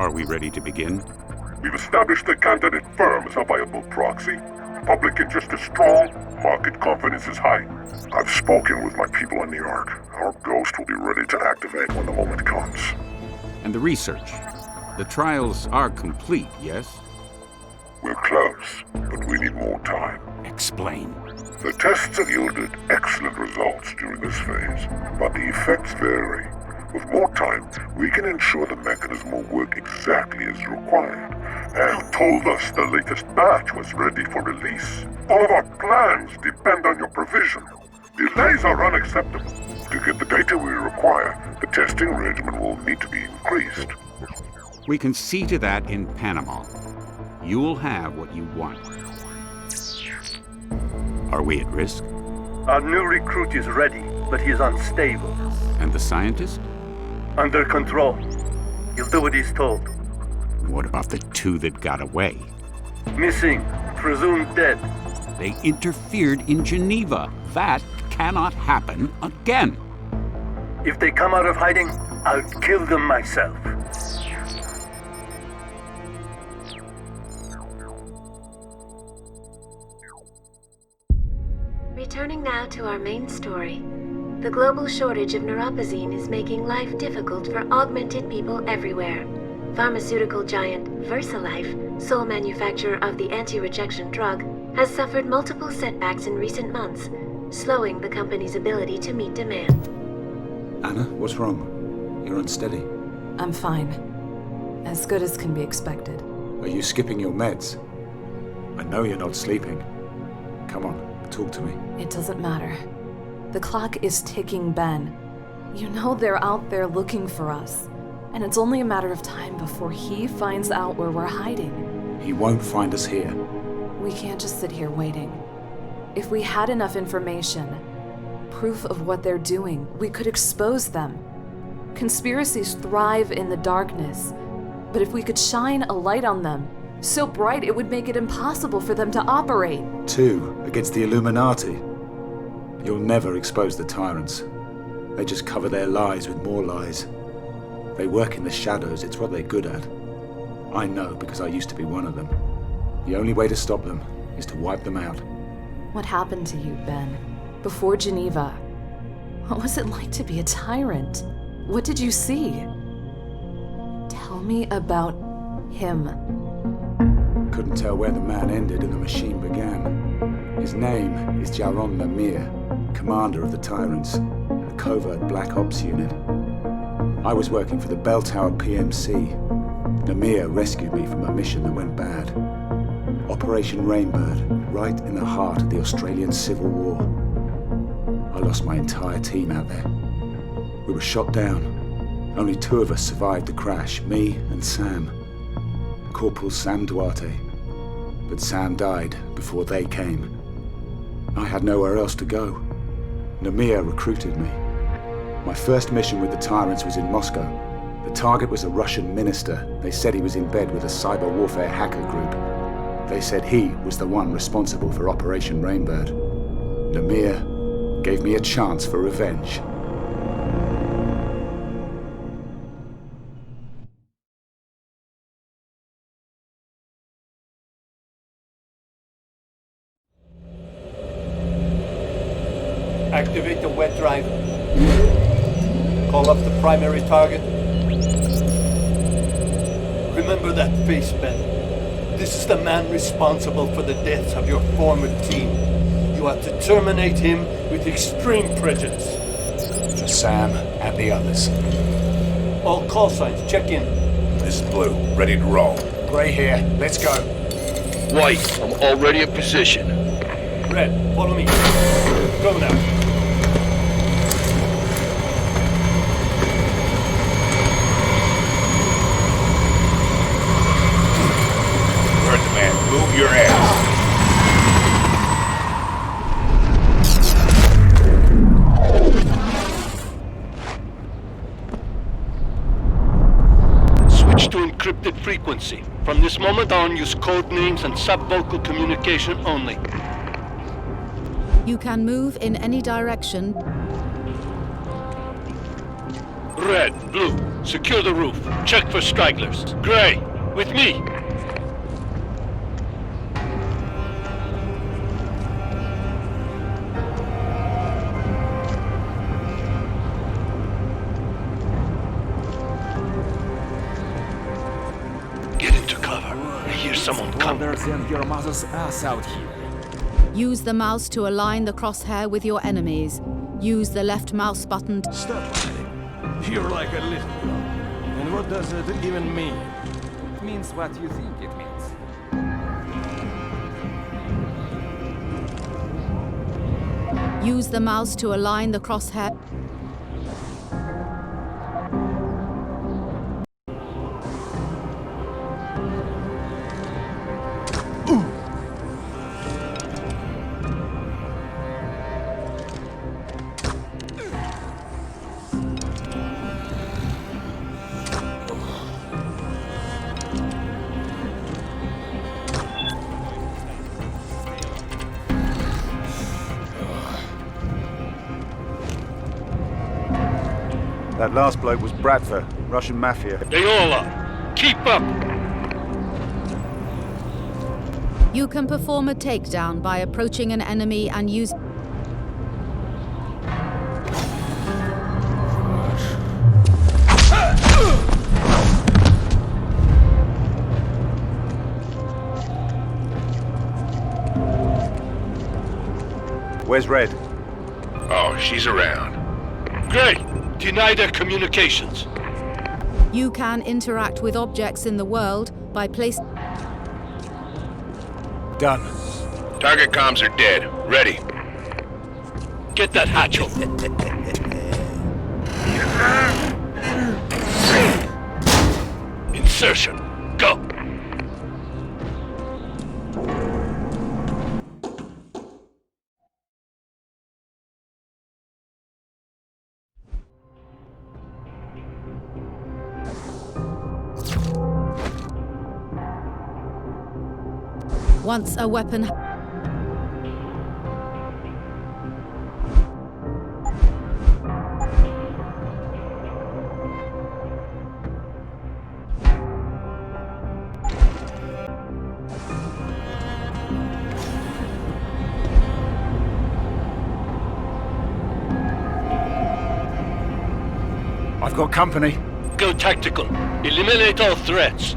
Are we ready to begin? We've established the candidate firm as a viable proxy. Public interest is strong, market confidence is high. I've spoken with my people in New York. Our ghost will be ready to activate when the moment comes. And the research? The trials are complete, yes? We're close, but we need more time. Explain. The tests have yielded excellent results during this phase, but the effects vary. With more time, we can ensure the mechanism will work exactly as required. And you told us the latest batch was ready for release. All of our plans depend on your provision. Delays are unacceptable. To get the data we require, the testing regimen will need to be increased. We can see to that in Panama. You'll have what you want. Are we at risk? Our new recruit is ready, but he's unstable. And the scientist? Under control. He'll do what he's told. What about the two that got away? Missing. Presumed dead. They interfered in Geneva. That cannot happen again. If they come out of hiding, I'll kill them myself. Returning now to our main story. The global shortage of neuropozyne is making life difficult for augmented people everywhere. Pharmaceutical giant VersaLife, sole manufacturer of the anti-rejection drug, has suffered multiple setbacks in recent months, slowing the company's ability to meet demand. Anna, what's wrong? You're unsteady. I'm fine. As good as can be expected. Are you skipping your meds? I know you're not sleeping. Come on, talk to me. It doesn't matter. The clock is ticking, Ben. You know they're out there looking for us. And it's only a matter of time before he finds out where we're hiding. He won't find us here. We can't just sit here waiting. If we had enough information, proof of what they're doing, we could expose them. Conspiracies thrive in the darkness. But if we could shine a light on them, so bright it would make it impossible for them to operate. 2 against the Illuminati. You'll never expose the tyrants. They just cover their lies with more lies. They work in the shadows, it's what they're good at. I know because I used to be one of them. The only way to stop them is to wipe them out. What happened to you, Ben? Before Geneva? What was it like to be a tyrant? What did you see? Tell me about him. Couldn't tell where the man ended and the machine began. His name is Jaron Lemire, commander of the Tyrants, a covert Black Ops unit. I was working for the Bell Tower PMC. Lemire rescued me from a mission that went bad. Operation Rainbird, right in the heart of the Australian Civil War. I lost my entire team out there. We were shot down. Only 2 of us survived the crash, me and Sam. Corporal Sam Duarte. But Sam died before they came. I had nowhere else to go. Lemire recruited me. My first mission with the Tyrants was in Moscow. The target was a Russian minister. They said he was in bed with a cyber warfare hacker group. They said he was the one responsible for Operation Rainbird. Lemire gave me a chance for revenge. Activate the wet drive. Call up the primary target. Remember that face, Ben. This is the man responsible for the deaths of your former team. You have to terminate him with extreme prejudice. For Sam and the others. All call signs, check in. This is Blue, ready to roll. Gray here, let's go. White, I'm already in position. Red, follow me. Go now. Move your ass. Switch to encrypted frequency. From this moment on, use code names and sub-vocal communication only. You can move in any direction. Red, blue, secure the roof. Check for stragglers. Gray, with me. Get into cover. I hear someone coming. Than your mother's ass out here. Use the mouse to align the crosshair with your enemies. Use the left mouse button to... Stop hiding. You're like a little girl. And what does it even mean? It means what you think it means. Use the mouse to align the crosshair. That last bloke was Bradford, Russian mafia. They all are. Keep up. You can perform a takedown by approaching an enemy and use... Where's Red? Oh, she's around. Great. Deny their communications. You can interact with objects in the world by placing... Done. Target comms are dead. Ready. Get that hatch open. Insertion. Go. Once a weapon... I've got company. Go tactical. Eliminate all threats.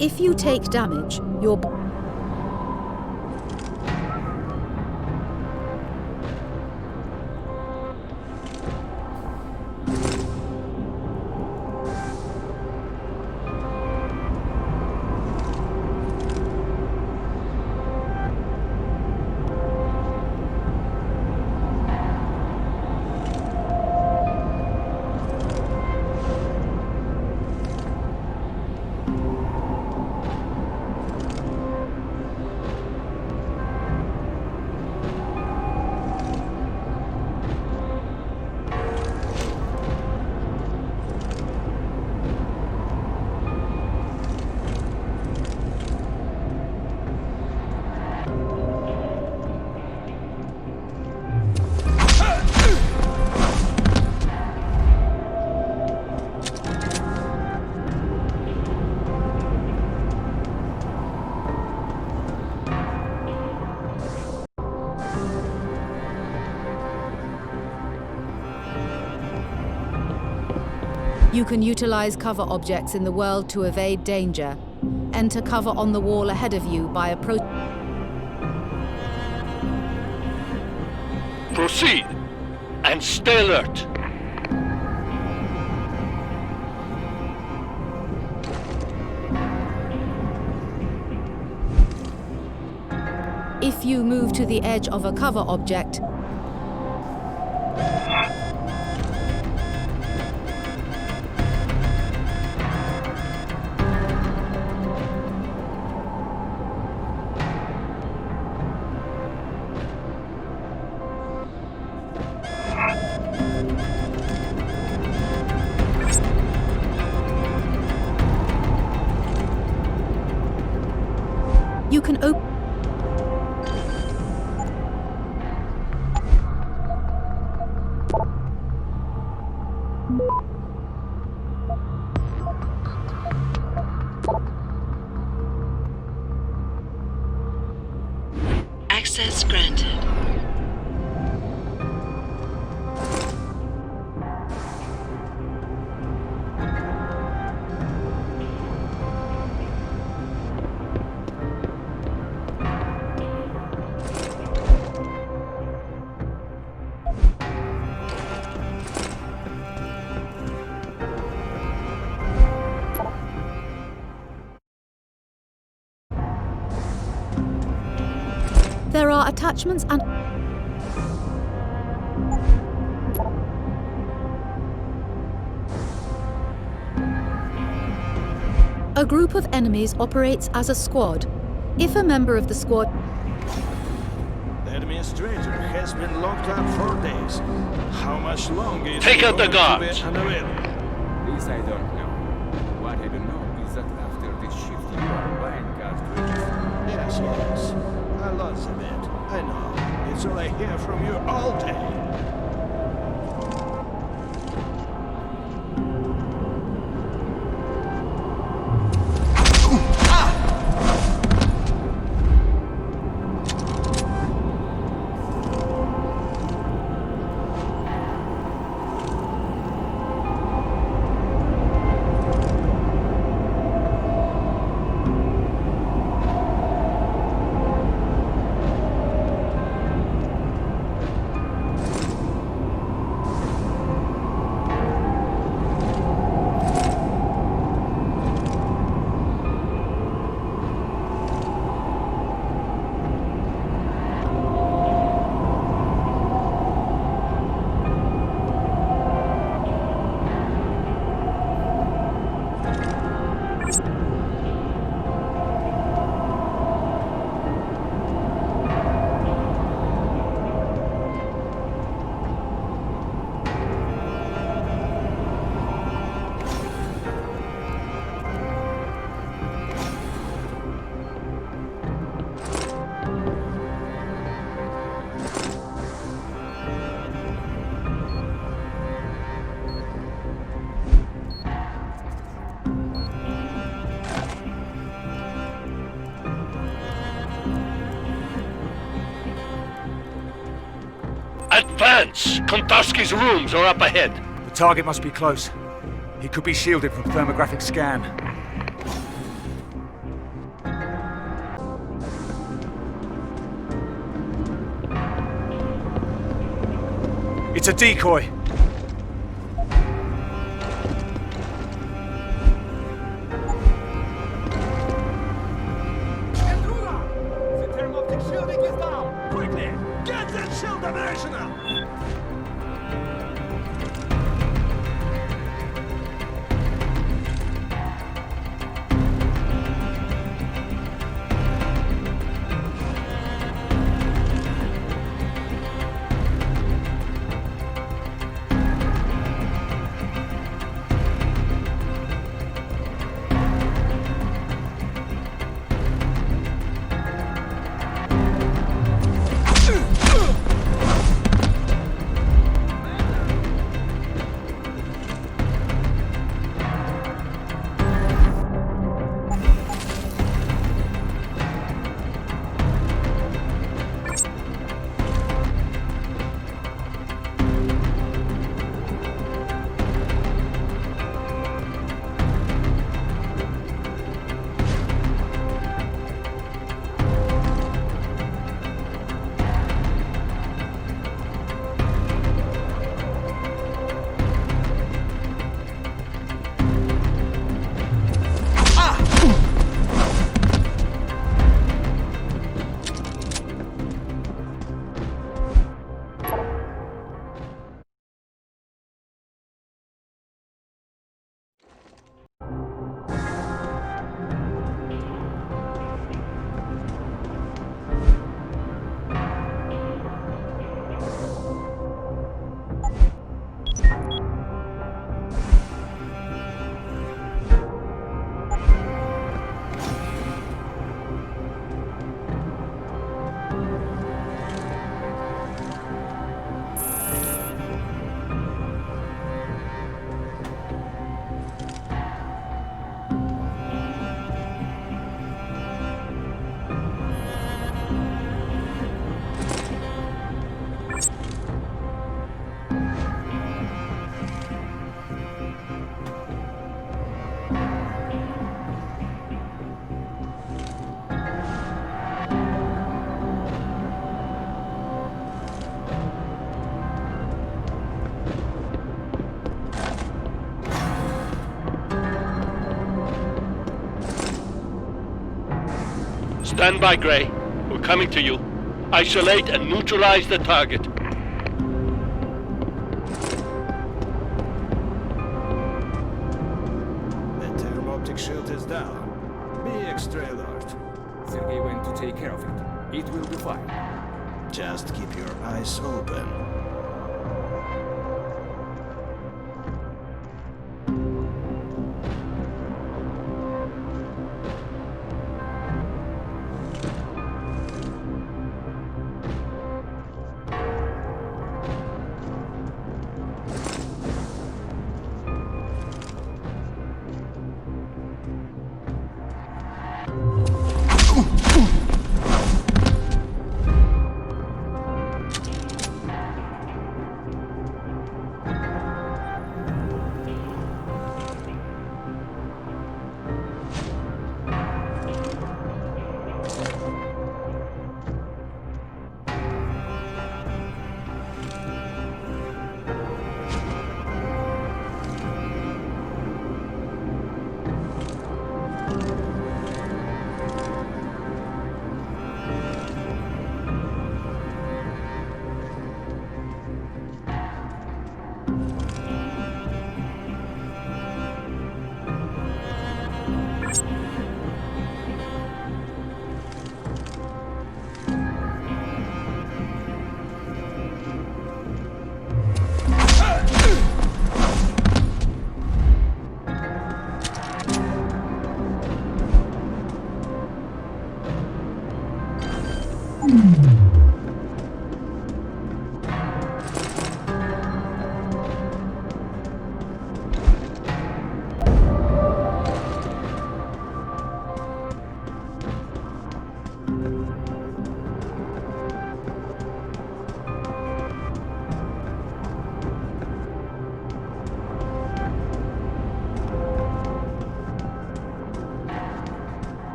If you take damage, your... You can utilize cover objects in the world to evade danger. Enter cover on the wall ahead of you by approaching... Proceed. And stay alert. If you move to the edge of a cover object, can open... Access granted. There are attachments and... A group of enemies operates as a squad. If a member of the squad... The administrator has been locked up for days. How much longer is Take he out the going guards! to be unavailable? This I don't know. What I do know is that after this shift you are buying cars to it. Yes. A lot of it. I know. It's all I hear from you all day. Advance! Kontarski's rooms are up ahead. The target must be close. He could be shielded from thermographic scan. It's a decoy. The thermoptic shielding is down! Quickly! Get that shield operational! Stand by, Gray. We're coming to you. Isolate and neutralize the target. The thermo-optic shield is down. Be extra alert. Sergei went to take care of it. It will be fine. Just keep your eyes open.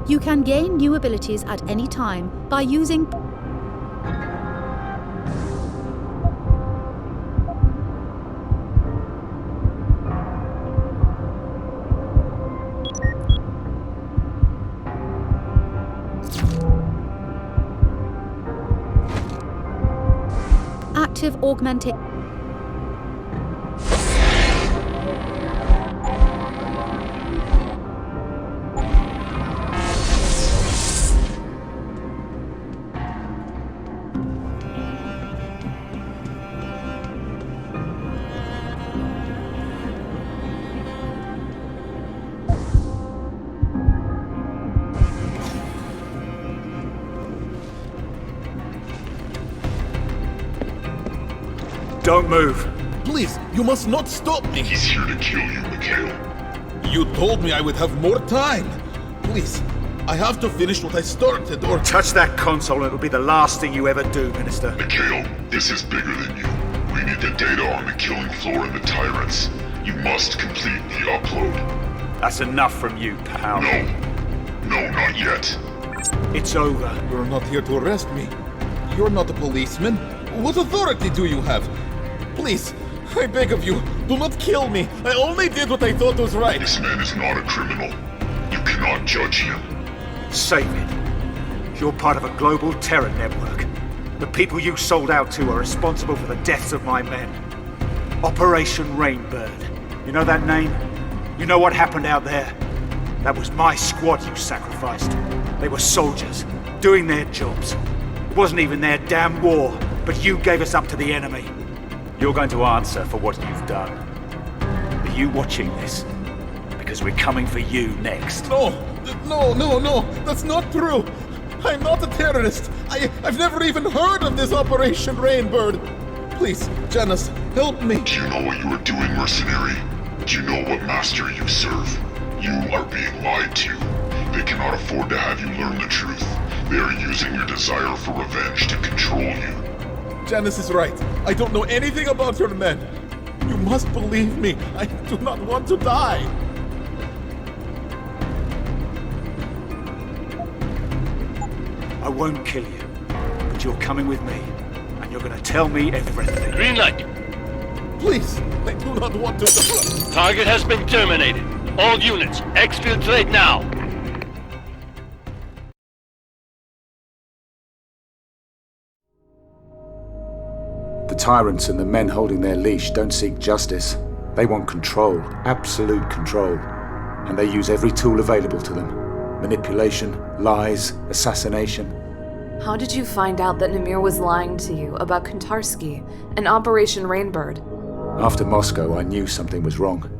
You can gain new abilities at any time by using active augmented. Don't move. Please, you must not stop me. He's here to kill you, Mikhail. You told me I would have more time. Please, I have to finish what I started, or... Touch that console and it'll be the last thing you ever do, Minister. Mikhail, this is bigger than you. We need the data on the killing floor and the tyrants. You must complete the upload. That's enough from you, pal. No, not yet. It's over. You're not here to arrest me. You're not a policeman. What authority do you have? Please, I beg of you, do not kill me. I only did what I thought was right. This man is not a criminal. You cannot judge him. Save it. You're part of a global terror network. The people you sold out to are responsible for the deaths of my men. Operation Rainbird. You know that name? You know what happened out there? That was my squad you sacrificed. They were soldiers, doing their jobs. It wasn't even their damn war, but you gave us up to the enemy. You're going to answer for what you've done. Are you watching this? Because we're coming for you next. No, that's not true. I'm not a terrorist. I've never even heard of this Operation Rainbird. Please, Janice, help me. Do you know what you are doing, mercenary? Do you know what master you serve? You are being lied to. They cannot afford to have you learn the truth. They are using your desire for revenge to control you. Janice is right. I don't know anything about your men. You must believe me. I do not want to die. I won't kill you, but you're coming with me, and you're gonna tell me everything. Green light. Please, I do not want to. Target has been terminated. All units, exfiltrate now. The tyrants and the men holding their leash don't seek justice. They want control, absolute control. And they use every tool available to them. Manipulation, lies, assassination. How did you find out that Namir was lying to you about Kontarsky and Operation Rainbird? After Moscow, I knew something was wrong.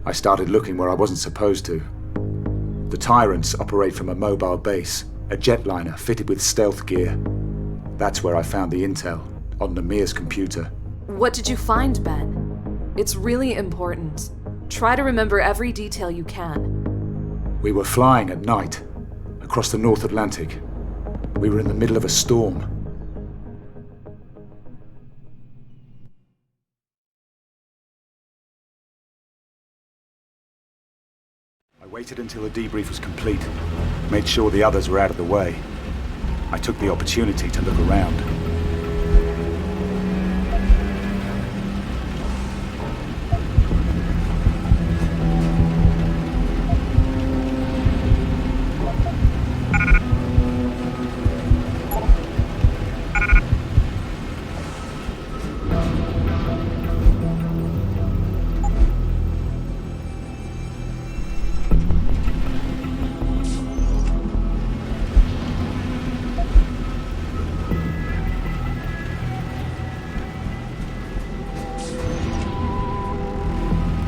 I started looking where I wasn't supposed to. The tyrants operate from a mobile base, a jetliner fitted with stealth gear. That's where I found the intel, on Namir's computer. What did you find, Ben? It's really important. Try to remember every detail you can. We were flying at night, across the North Atlantic. We were in the middle of a storm. I waited until the debrief was complete, made sure the others were out of the way. I took the opportunity to look around.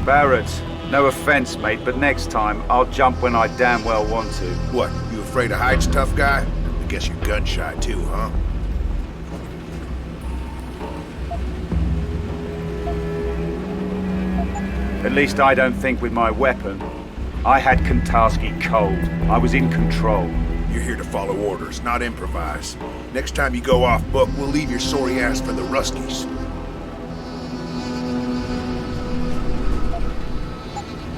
Barrett, no offense, mate, but next time I'll jump when I damn well want to. What, you afraid of heights, tough guy? I guess you're gun shy too, huh? At least I don't think with my weapon. I had Kontarsky cold. I was in control. You're here to follow orders, not improvise. Next time you go off book, we'll leave your sorry ass for the Ruskies.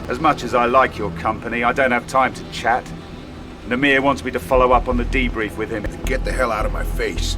As much as I like your company, I don't have time to chat. Namir wants me to follow up on the debrief with him. Get the hell out of my face.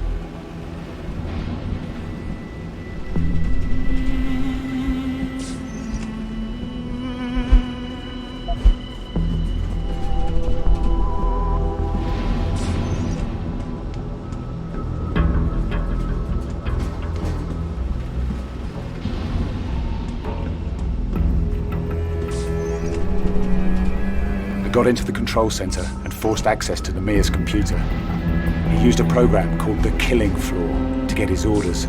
Got into the control center and forced access to Namir's computer. He used a program called the Killing Floor to get his orders.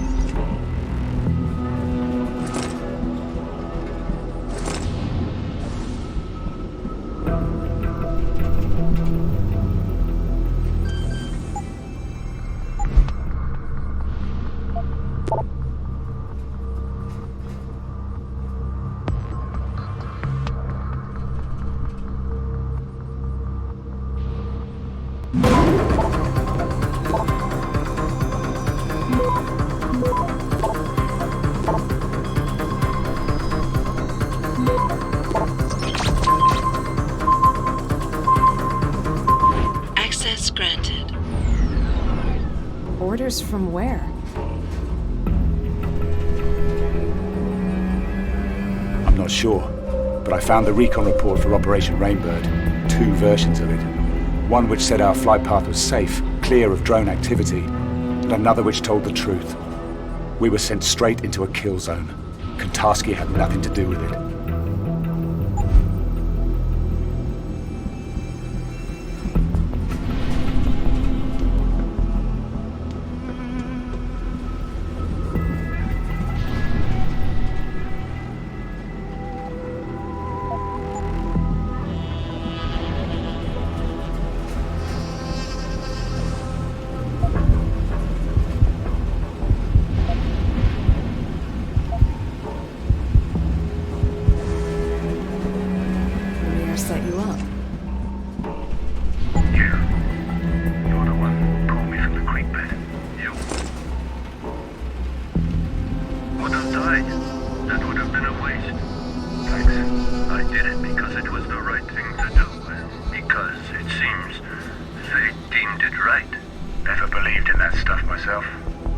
Orders from where? I'm not sure, but I found the recon report for Operation Rainbird. 2 versions of it. One which said our flight path was safe, clear of drone activity, and another which told the truth. We were sent straight into a kill zone. Kontarsky had nothing to do with it. You wanna yourself?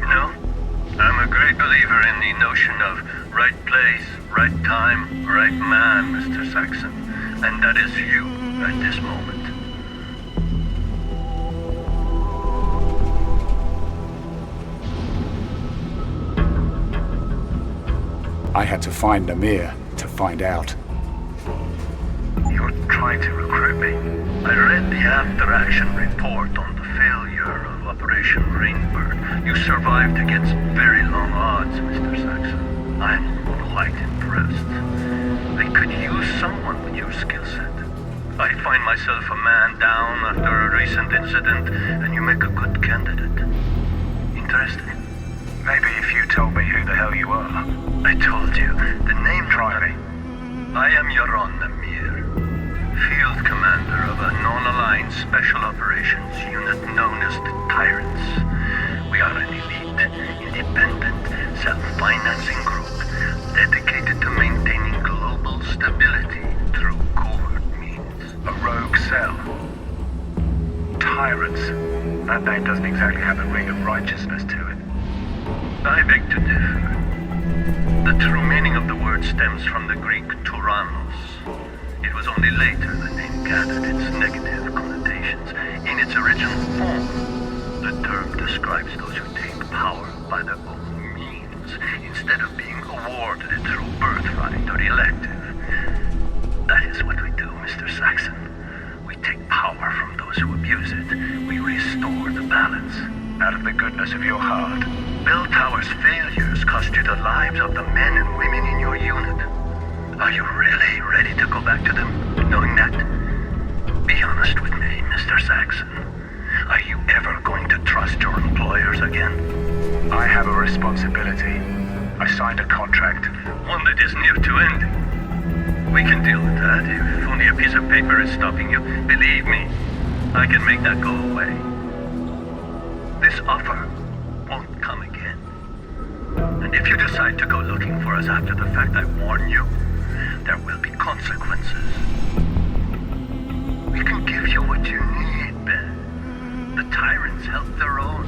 No. I'm a great believer in the notion of right place, right time, right man, Mr. Saxon. And that is you at this moment. I had to find Namir to find out. You're trying to recruit me? I read the after-action report on the failure of Operation Rainbird. You survived against very long odds, Mr. Saxon. I'm quite impressed. They could use someone with your skill set. I find myself a man down after a recent incident, and you make a good candidate. Interesting. Maybe if you told me who the hell you are. I told you. The name... Try me. I am Yaron Namir, Field Commander of a non-aligned Special Operations Unit known as the Tyrants. We are an elite, independent, self-financing group dedicated to maintaining global stability through covert means. A rogue cell. Tyrants. That name doesn't exactly have a ring of righteousness to it. I beg to differ. The true meaning of the word stems from the Greek Tiranos. It was only later the name gathered its negative connotations. In its original form, the term describes those who take power by their own means, instead of being awarded it through birthright or elective. That is what we do, Mr. Saxon. We take power from those who abuse it. We restore the balance. Out of the goodness of your heart. Bell Tower's failures cost you the lives of the men and women in your unit. Are you really ready to go back to them, knowing that? Be honest with me, Mr. Saxon. Are you ever going to trust your employers again? I have a responsibility. I signed a contract. One that is near to ending. We can deal with that if only a piece of paper is stopping you. Believe me, I can make that go away. This offer won't come again. And if you decide to go looking for us after the fact, I warn you, there will be consequences. We can give you what you need, Ben. The Tyrants help their own.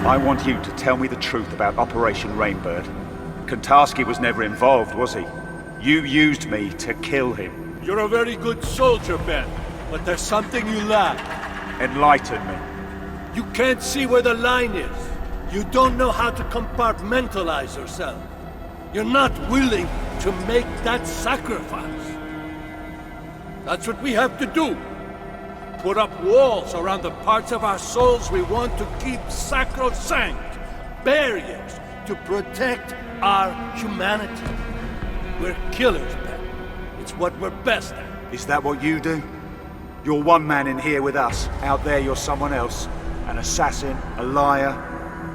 I want you to tell me the truth about Operation Rainbird. Kontarski was never involved, was he? You used me to kill him. You're a very good soldier, Ben, but there's something you lack. Enlighten me. You can't see where the line is. You don't know how to compartmentalize yourself. You're not willing to make that sacrifice. That's what we have to do. Put up walls around the parts of our souls we want to keep sacrosanct. Barriers to protect our humanity. We're killers, Ben. It's what we're best at. Is that what you do? You're one man in here with us. Out there you're someone else. An assassin, a liar.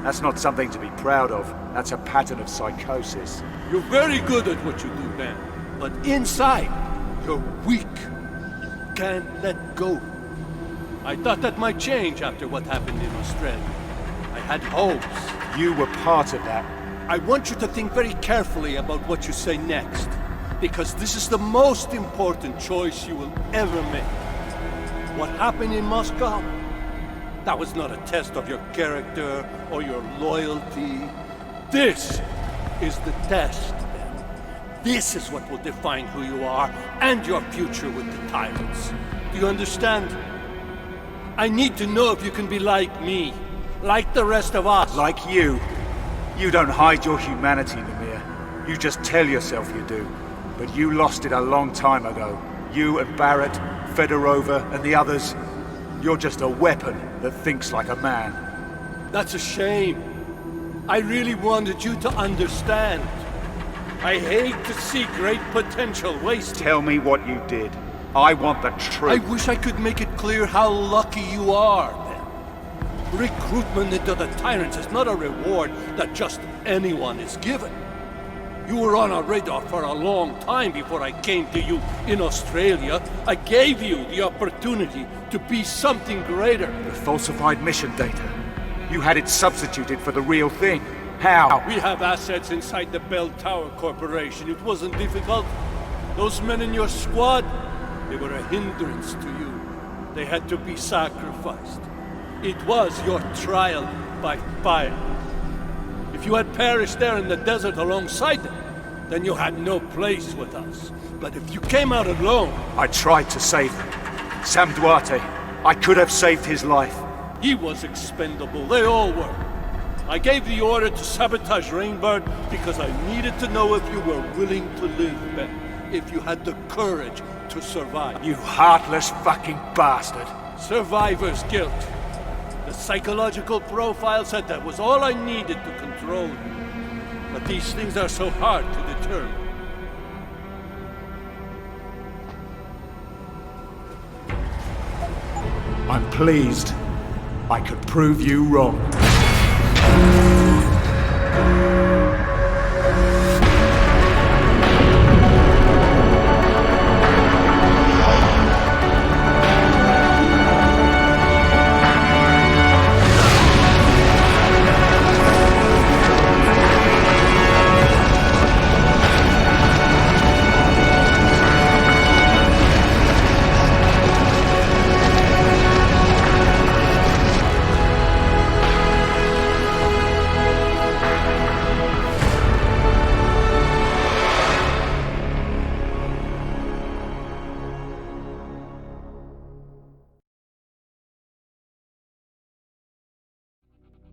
That's not something to be proud of. That's a pattern of psychosis. You're very good at what you do, Ben. But inside, you're weak. You can't let go. I thought that might change after what happened in Australia. I had hopes. You were part of that. I want you to think very carefully about what you say next, because this is the most important choice you will ever make. What happened in Moscow? That was not a test of your character or your loyalty. This is the test, Ben. This is what will define who you are and your future with the Tyrants. Do you understand? I need to know if you can be like me, like the rest of us. Like you? You don't hide your humanity, Namir. You just tell yourself you do. But you lost it a long time ago. You and Barrett, Fedorova, and the others. You're just a weapon that thinks like a man. That's a shame. I really wanted you to understand. I hate to see great potential wasted. Tell me what you did. I want the truth. I wish I could make it clear how lucky you are, Ben. Recruitment into the Tyrants is not a reward that just anyone is given. You were on our radar for a long time before I came to you in Australia. I gave you the opportunity to be something greater. The falsified mission data. You had it substituted for the real thing. How? We have assets inside the Bell Tower Corporation. It wasn't difficult. Those men in your squad, they were a hindrance to you. They had to be sacrificed. It was your trial by fire. If you had perished there in the desert alongside them, then you had no place with us. But if you came out alone... I tried to save him. Sam Duarte. I could have saved his life. He was expendable. They all were. I gave the order to sabotage Rainbird because I needed to know if you were willing to live, Ben. If you had the courage to survive. You heartless fucking bastard. Survivor's guilt. The psychological profile said that was all I needed to control you. But these things are so hard to determine. I'm pleased. I could prove you wrong.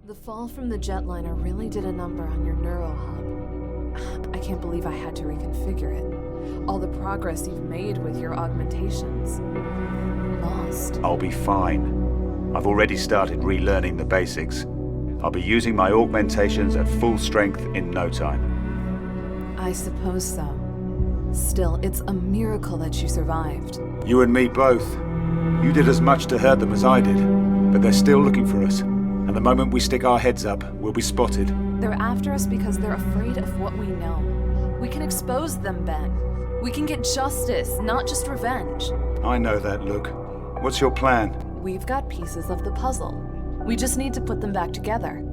The fall from the jetliner really did a number on your neuro hub. I can't believe I had to reconfigure it. All the progress you've made with your augmentations. Lost. I'll be fine. I've already started relearning the basics. I'll be using my augmentations at full strength in no time. I suppose so. Still, it's a miracle that you survived. You and me both. You did as much to hurt them as I did, but they're still looking for us. And the moment we stick our heads up, we'll be spotted. They're after us because they're afraid of what we know. We can expose them, Ben. We can get justice, not just revenge. I know that, Luke. What's your plan? We've got pieces of the puzzle. We just need to put them back together.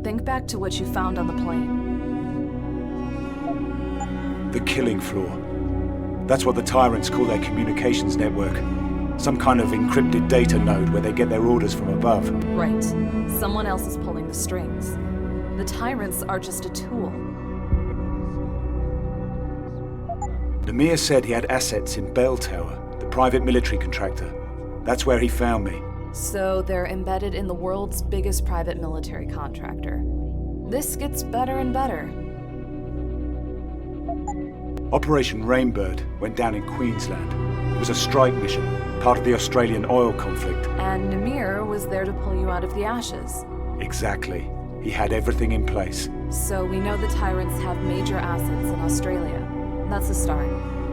Think back to what you found on the plane. The killing floor. That's what the Tyrants call their communications network. Some kind of encrypted data node where they get their orders from above. Right. Someone else is pulling the strings. The Tyrants are just a tool. Namir said he had assets in Bell Tower, the private military contractor. That's where he found me. So they're embedded in the world's biggest private military contractor. This gets better and better. Operation Rainbird went down in Queensland. It was a strike mission, part of the Australian oil conflict. And Namir was there to pull you out of the ashes. Exactly. He had everything in place. So we know the Tyrants have major assets in Australia. That's a start.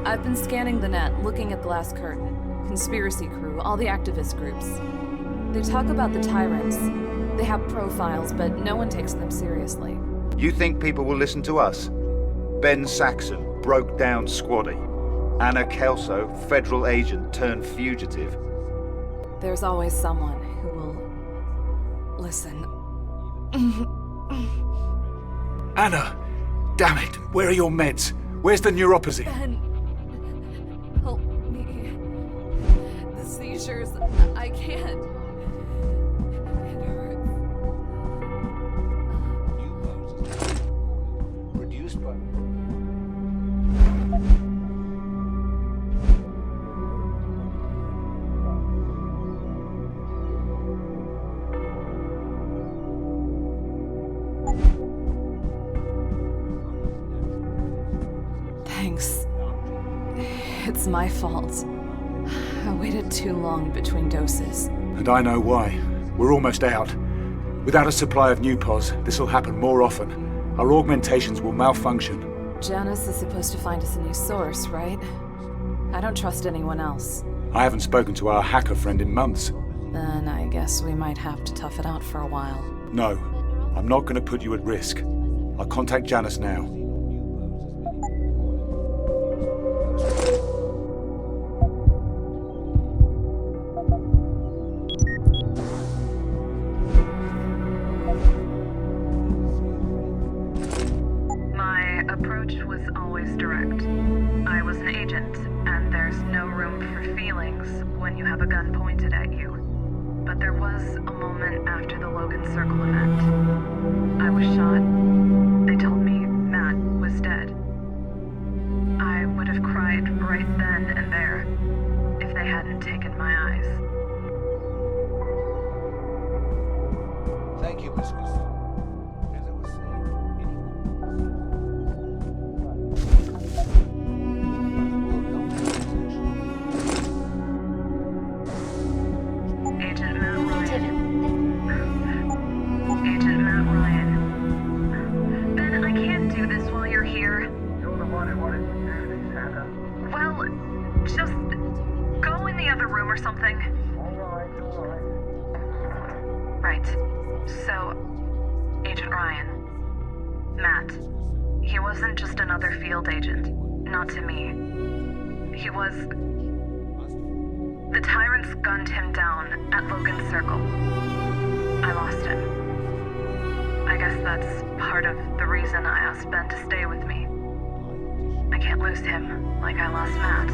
I've been scanning the net, looking at Glass Curtain, Conspiracy Crew, all the activist groups. They talk about the Tyrants. They have profiles, but no one takes them seriously. You think people will listen to us? Ben Saxon, broke down squaddy. Anna Kelso, federal agent turned fugitive. There's always someone who will listen. Anna! Damn it! Where are your meds? Where's the neuropathy? Ben, help me. The seizures, I can't. It hurts. Reduced by... Thanks. It's my fault. I waited too long between doses. And I know why. We're almost out. Without a supply of new pos, this'll happen more often. Our augmentations will malfunction. Janice is supposed to find us a new source, right? I don't trust anyone else. I haven't spoken to our hacker friend in months. Then I guess we might have to tough it out for a while. No, I'm not going to put you at risk. I'll contact Janice now. feelings when you have a gun pointed at you, but there was a moment after the Logan Circle event. I was shot. They told me Matt was dead. I would have cried right then and there if they hadn't taken my eyes. Thank you, Miss Wilson. As I was saying, Agent Matt Ryan. Agent Matt Ryan. Ben, I can't do this while you're here. You're the one who wanted to do this, Hannah. Well, just go in the other room or something. Alright. Right. So, Agent Ryan. Matt. He wasn't just another field agent. Not to me. He was... The tyrants gunned him down at Logan Circle. I lost him. I guess that's part of the reason I asked Ben to stay with me. I can't lose him like I lost Matt.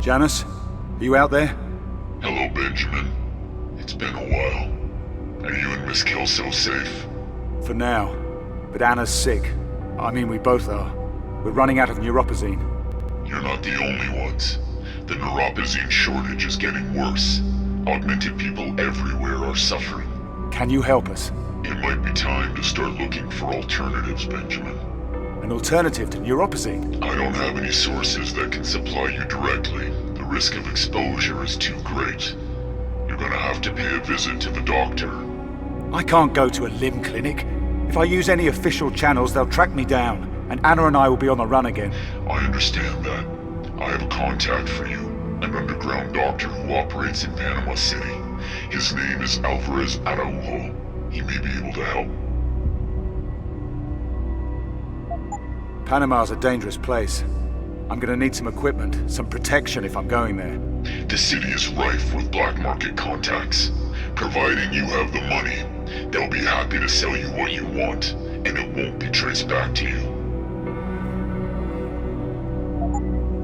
Janice, are you out there? Hello, Benjamin. It's been a while. Are you and Miss Kelso safe? For now. But Anna's sick. I mean, we both are. We're running out of neuropazine. You're not the only ones. The neuropazine shortage is getting worse. Augmented people everywhere are suffering. Can you help us? It might be time to start looking for alternatives, Benjamin. An alternative to neuropazine? I don't have any sources that can supply you directly. The risk of exposure is too great. You're gonna have to pay a visit to the doctor. I can't go to a limb clinic. If I use any official channels, they'll track me down, and Anna and I will be on the run again. I understand that. I have a contact for you, an underground doctor who operates in Panama City. His name is Alvarez Araujo. He may be able to help. Panama's a dangerous place. I'm gonna need some equipment, some protection if I'm going there. The city is rife with black market contacts. Providing you have the money, they'll be happy to sell you what you want, and it won't be traced back to you.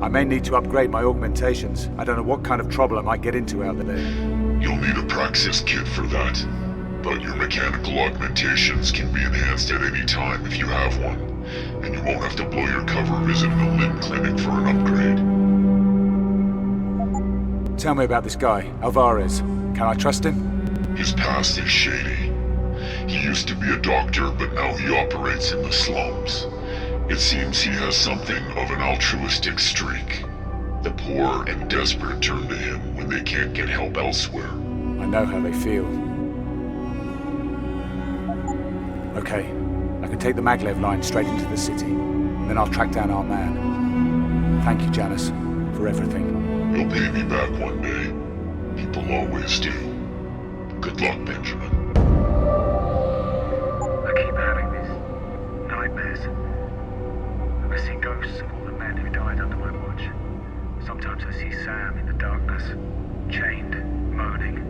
I may need to upgrade my augmentations. I don't know what kind of trouble I might get into out there. You'll need a Praxis kit for that, but your mechanical augmentations can be enhanced at any time if you have one. And you won't have to blow your cover visiting a limb clinic for an upgrade. Tell me about this guy, Alvarez. Can I trust him? His past is shady. He used to be a doctor, but now he operates in the slums. It seems he has something of an altruistic streak. The poor and desperate turn to him when they can't get help elsewhere. I know how they feel. Okay. I can take the maglev line straight into the city. Then I'll track down our man. Thank you, Janice, for everything. You'll pay me back one day. People always do. Good luck, Benjamin. I keep having these nightmares. I see ghosts of all the men who died under my watch. Sometimes I see Sam in the darkness, chained, moaning,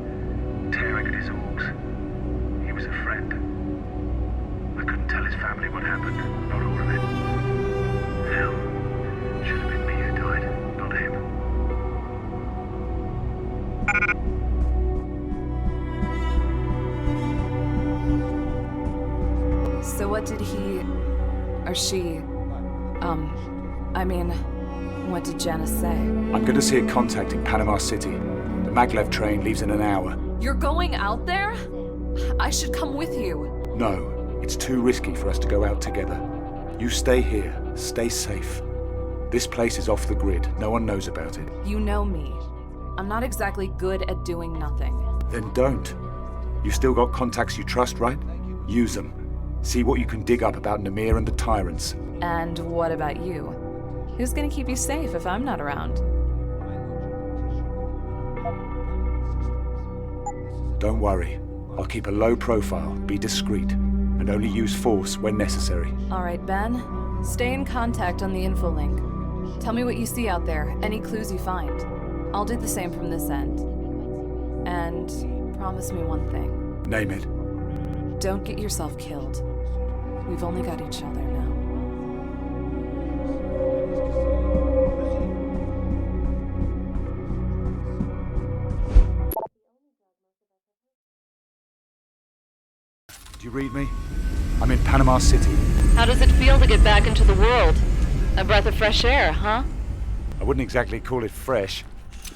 tearing at his orcs. He was a friend. I couldn't tell his family what happened, not all of it. Hell, should have been me who died, not him. So what did he... or she... what did Janice say? I'm gonna see a contact in Panama City. The maglev train leaves in an hour. You're going out there? I should come with you. No. It's too risky for us to go out together. You stay here. Stay safe. This place is off the grid. No one knows about it. You know me. I'm not exactly good at doing nothing. Then don't. You've still got contacts you trust, right? Use them. See what you can dig up about Namir and the Tyrants. And what about you? Who's gonna keep you safe if I'm not around? Don't worry. I'll keep a low profile, be discreet, and only use force when necessary. All right, Ben. Stay in contact on the info link. Tell me what you see out there, any clues you find. I'll do the same from this end. And promise me one thing. Name it. Don't get yourself killed. We've only got each other now. Do you read me? I'm in Panama City. How does it feel to get back into the world? A breath of fresh air, huh? I wouldn't exactly call it fresh.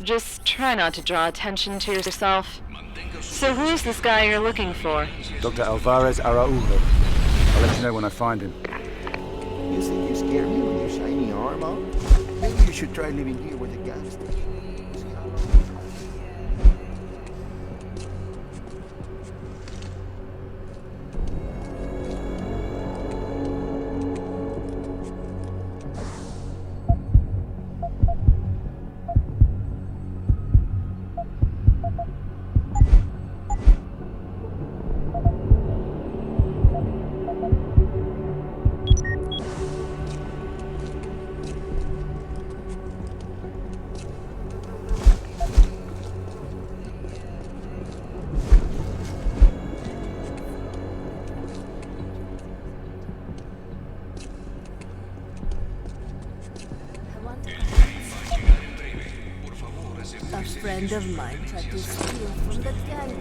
Just try not to draw attention to yourself. So who's this guy you're looking for? Dr. Alvarez Araujo. I'll let you know when I find him. You think you scare me with your shiny arm out? Maybe you should try living here with the gangsters. A friend of mine tried to steal from the gang.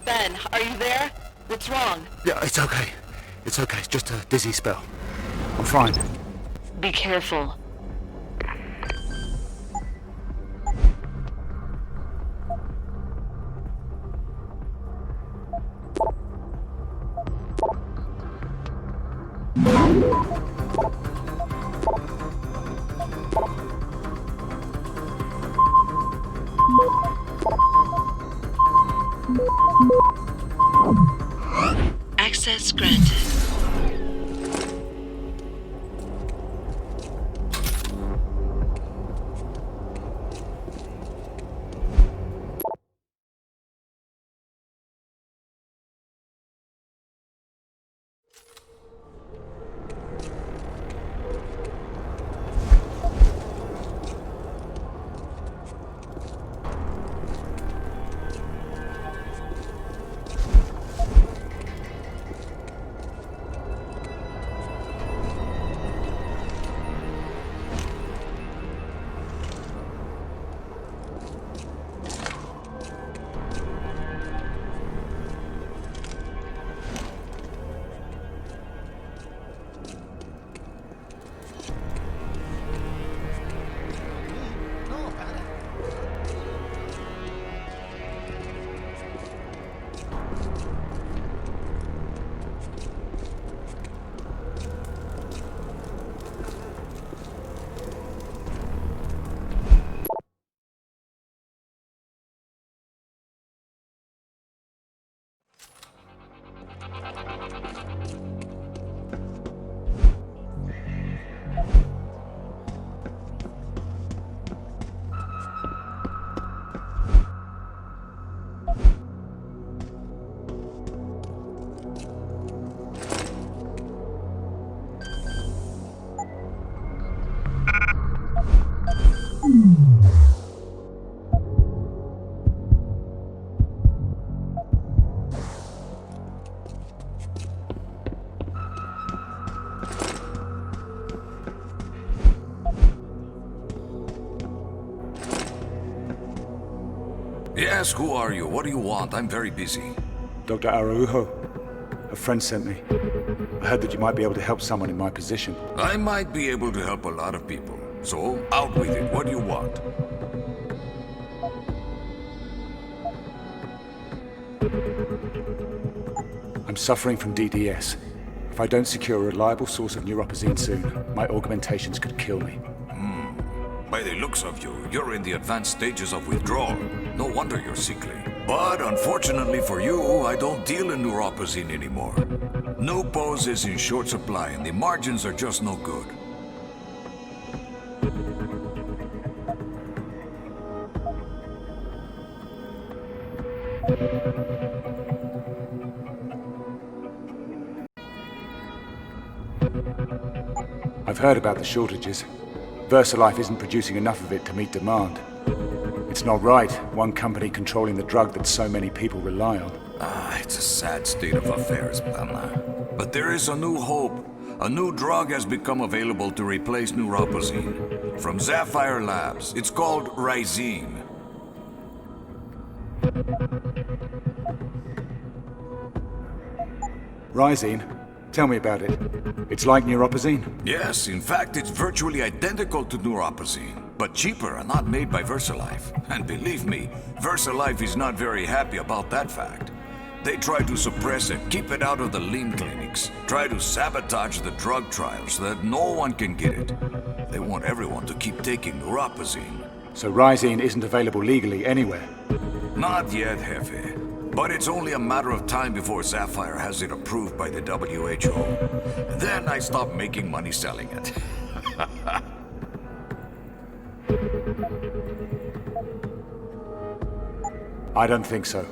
Ben, are you there? What's wrong? Yeah, it's okay. It's okay. It's just a dizzy spell. I'm fine. Be careful. Access granted. Yes, who are you? What do you want? I'm very busy. Dr. Araujo. A friend sent me. I heard that you might be able to help someone in my position. I might be able to help a lot of people. So, out with it. What do you want? I'm suffering from DDS. If I don't secure a reliable source of neuropozyne soon, my augmentations could kill me. By the looks of you, you're in the advanced stages of withdrawal. No wonder you're sickly. But unfortunately for you, I don't deal in neuropozyne anymore. Nupos is in short supply and the margins are just no good. I've heard about the shortages. VersaLife isn't producing enough of it to meet demand. It's not right, one company controlling the drug that so many people rely on. It's a sad state of affairs, Pana. But there is a new hope. A new drug has become available to replace neuropozyne. From Sapphire Labs. It's called Rysine. Rysine? Tell me about it. It's like neuropozyne? Yes, in fact, it's virtually identical to neuropozyne, but cheaper and not made by VersaLife. And believe me, VersaLife is not very happy about that fact. They try to suppress it, keep it out of the lean clinics, try to sabotage the drug trials so that no one can get it. They want everyone to keep taking neuropozyne. So Rysine isn't available legally anywhere? Not yet, Jefe. But it's only a matter of time before Sapphire has it approved by the WHO. Then I stop making money selling it. I don't think so.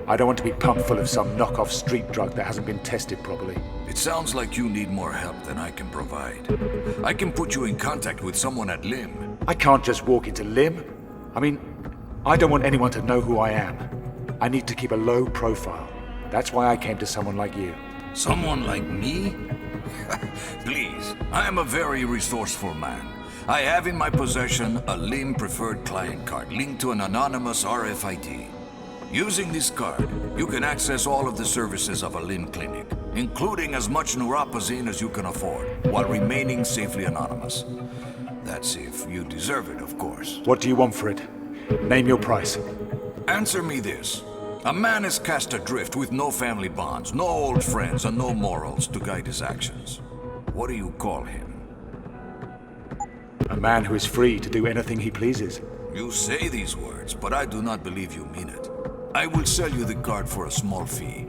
I don't want to be pumped full of some knockoff street drug that hasn't been tested properly. It sounds like you need more help than I can provide. I can put you in contact with someone at LIM. I can't just walk into LIM. I mean, I don't want anyone to know who I am. I need to keep a low profile. That's why I came to someone like you. Someone like me? Please, I am a very resourceful man. I have in my possession a LIM preferred client card linked to an anonymous RFID. Using this card, you can access all of the services of a LIM clinic, including as much neuropozyne as you can afford, while remaining safely anonymous. That's if you deserve it, of course. What do you want for it? Name your price. Answer me this. A man is cast adrift with no family bonds, no old friends, and no morals to guide his actions. What do you call him? A man who is free to do anything he pleases. You say these words, but I do not believe you mean it. I will sell you the card for a small fee.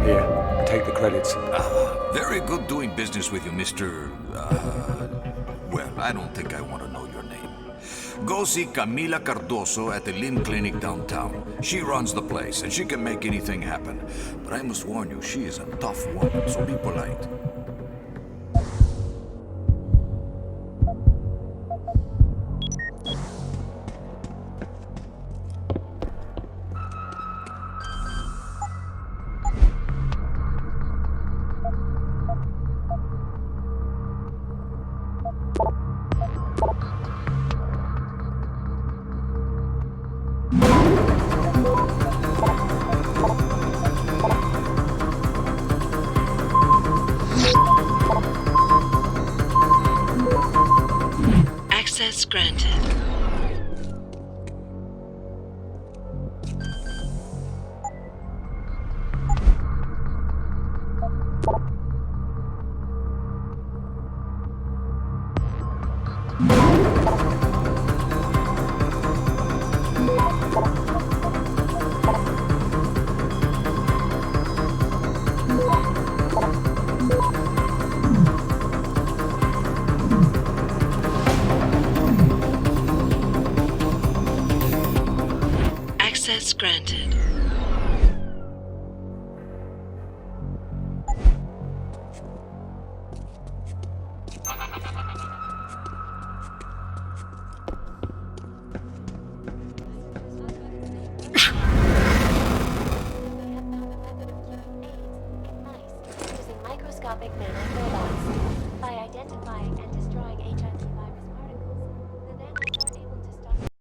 Here, take the credits. Very good doing business with you, Mr. Well, I don't think I want to know your name. Go see Camila Cardoso at the LIM clinic downtown. She runs the place, and she can make anything happen. But I must warn you, she is a tough woman, so be polite. Access granted. Access granted.